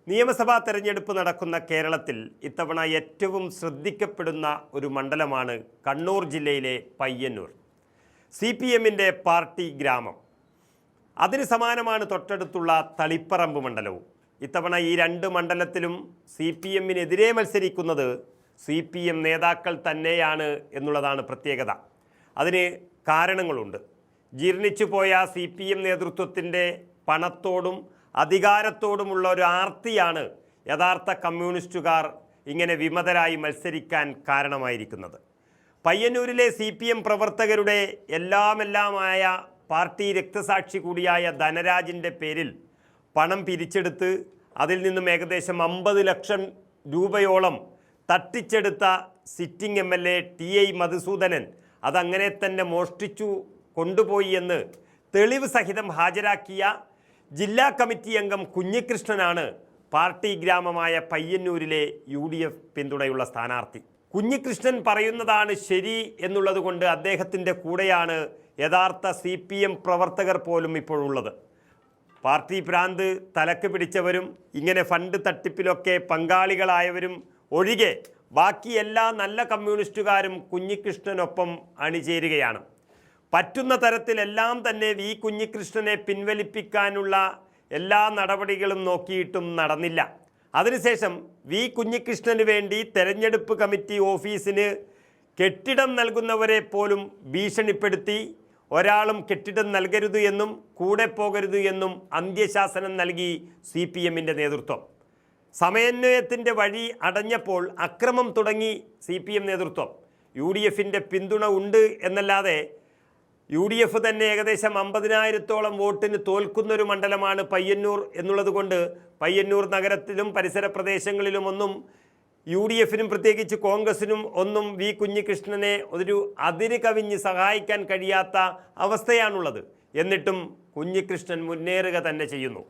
നിയമസഭാ തെരഞ്ഞെടുപ്പ് നടക്കുന്ന കേരളത്തിൽ ഇത്തവണ ഏറ്റവും ശ്രദ്ധിക്കപ്പെടുന്ന ഒരു മണ്ഡലമാണ് കണ്ണൂർ ജില്ലയിലെ പയ്യന്നൂർ. CPMന്റെ പാർട്ടി ഗ്രാമം. അതിന് സമാനമാണ് തൊട്ടടുത്തുള്ള തളിപ്പറമ്പ് മണ്ഡലവും. ഇത്തവണ ഈ രണ്ട് മണ്ഡലത്തിലും CPMനെതിരെ മത്സരിക്കുന്നത് CPM നേതാക്കൾ തന്നെയാണ് എന്നുള്ളതാണ് പ്രത്യേകത. അതിന് കാരണങ്ങളുണ്ട്. ജീർണിച്ചു പോയ CPM നേതൃത്വത്തിൻ്റെ പണത്തോടും അധികാരത്തോടുമുള്ള ഒരു ആർത്തിയാണ് യഥാർത്ഥ കമ്മ്യൂണിസ്റ്റുകാർ ഇങ്ങനെ വിമതരായി മത്സരിക്കാൻ കാരണമായിരിക്കുന്നത്. പയ്യന്നൂരിലെ CPM പ്രവർത്തകരുടെ എല്ലാമായ പാർട്ടി രക്തസാക്ഷി കൂടിയായ ധനരാജിൻ്റെ പേരിൽ പണം പിരിച്ചെടുത്ത് അതിൽ നിന്നും ഏകദേശം 50 ലക്ഷം രൂപയോളം തട്ടിച്ചെടുത്ത സിറ്റിംഗ് MLA TI മധുസൂദനൻ അതങ്ങനെ തന്നെ മോഷ്ടിച്ചു കൊണ്ടുപോയി എന്ന് തെളിവ് സഹിതം ഹാജരാക്കിയ ജില്ലാ കമ്മിറ്റി അംഗം കുഞ്ഞികൃഷ്ണനാണ് പാർട്ടി ഗ്രാമമായ പയ്യന്നൂരിലെ UDF പിന്തുണയുള്ള സ്ഥാനാർത്ഥി. കുഞ്ഞികൃഷ്ണൻ പറയുന്നതാണ് ശരി എന്നുള്ളത് കൊണ്ട് അദ്ദേഹത്തിൻ്റെ കൂടെയാണ് യഥാർത്ഥ CPM പ്രവർത്തകർ പോലും ഇപ്പോഴുള്ളത്. പാർട്ടി ഭ്രാന്ത് തലക്ക് പിടിച്ചവരും ഇങ്ങനെ ഫണ്ട് തട്ടിപ്പിലൊക്കെ പങ്കാളികളായവരും ഒഴികെ ബാക്കി എല്ലാ നല്ല കമ്മ്യൂണിസ്റ്റുകാരും കുഞ്ഞികൃഷ്ണനൊപ്പം അണിചേരുകയാണ്. പറ്റുന്ന തരത്തിലെല്ലാം തന്നെ വി കുഞ്ഞികൃഷ്ണനെ പിൻവലിപ്പിക്കാനുള്ള എല്ലാ നടപടികളും നോക്കിയിട്ടും നടന്നില്ല. അതിനുശേഷം വി കുഞ്ഞികൃഷ്ണന് വേണ്ടി തെരഞ്ഞെടുപ്പ് കമ്മിറ്റി ഓഫീസിന് കെട്ടിടം നൽകുന്നവരെ പോലും ഭീഷണിപ്പെടുത്തി ഒരാളും കെട്ടിടം നൽകരുത് എന്നും കൂടെ പോകരുത് എന്നും അന്ത്യശാസനം നൽകി CPMന്റെ നേതൃത്വം. സമന്വയത്തിൻ്റെ വഴി അടഞ്ഞപ്പോൾ അക്രമം തുടങ്ങി CPM നേതൃത്വം. UDFന്റെ പിന്തുണ ഉണ്ട് എന്നല്ലാതെ UDF തന്നെ ഏകദേശം 50,000-ഓളം വോട്ടിന് തോൽക്കുന്നൊരു മണ്ഡലമാണ് പയ്യന്നൂർ എന്നുള്ളത് കൊണ്ട് പയ്യന്നൂർ നഗരത്തിലും പരിസര പ്രദേശങ്ങളിലും ഒന്നും UDFനും പ്രത്യേകിച്ച് കോൺഗ്രസിനും ഒന്നും വി കുഞ്ഞികൃഷ്ണനെ ഒരു അതിര് കവിഞ്ഞ് സഹായിക്കാൻ കഴിയാത്ത അവസ്ഥയാണുള്ളത്. എന്നിട്ടും കുഞ്ഞികൃഷ്ണൻ മുന്നേറുക തന്നെ ചെയ്യുന്നു.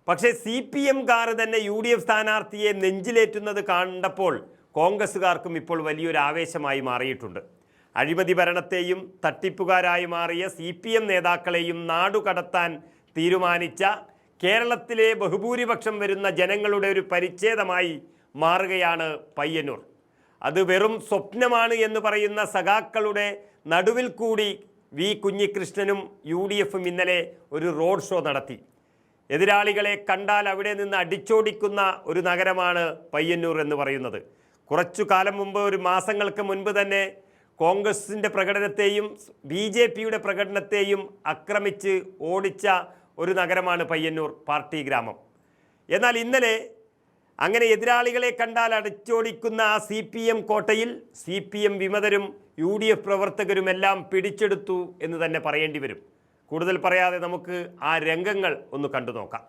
പക്ഷേ CPMകാർ തന്നെ UDF സ്ഥാനാർത്ഥിയെ നെഞ്ചിലേറ്റുന്നത് കണ്ടപ്പോൾ കോൺഗ്രസ്സുകാർക്കും ഇപ്പോൾ വലിയൊരു ആവേശമായി മാറിയിട്ടുണ്ട്. അഴിമതി ഭരണത്തെയും തട്ടിപ്പുകാരായി മാറിയ CPM നേതാക്കളെയും നാടുകടത്താൻ തീരുമാനിച്ച കേരളത്തിലെ ബഹുഭൂരിപക്ഷം വരുന്ന ജനങ്ങളുടെ ഒരു പരിച്ഛേദമായി മാറുകയാണ് പയ്യന്നൂർ. അത് വെറും സ്വപ്നമാണ് എന്ന് പറയുന്ന സഖാക്കളുടെ നടുവിൽ കൂടി വി കുഞ്ഞികൃഷ്ണനും UDFും ഇന്നലെ ഒരു റോഡ് ഷോ നടത്തി. എതിരാളികളെ കണ്ടാൽ അവിടെ നിന്ന് അടിച്ചോടിക്കുന്ന ഒരു നഗരമാണ് പയ്യന്നൂർ എന്ന് പറയുന്നത്. കുറച്ചു കാലം മുമ്പ്, ഒരു മാസങ്ങൾക്ക് മുൻപ് തന്നെ കോൺഗ്രസിൻ്റെ പ്രകടനത്തെയും BJPയുടെ പ്രകടനത്തെയും ആക്രമിച്ച് ഓടിച്ച ഒരു നഗരമാണ് പയ്യന്നൂർ പാർട്ടി ഗ്രാമം. എന്നാൽ ഇന്നലെ അങ്ങനെ എതിരാളികളെ കണ്ടാൽ അടിച്ചോടിക്കുന്ന ആ CPM കോട്ടയിൽ CPM വിമതരും UDF പ്രവർത്തകരുമെല്ലാം പിടിച്ചെടുത്തു എന്ന് തന്നെ പറയേണ്ടി വരും. കൂടുതൽ പറയാതെ നമുക്ക് ആ രംഗങ്ങൾ ഒന്ന് കണ്ടു നോക്കാം.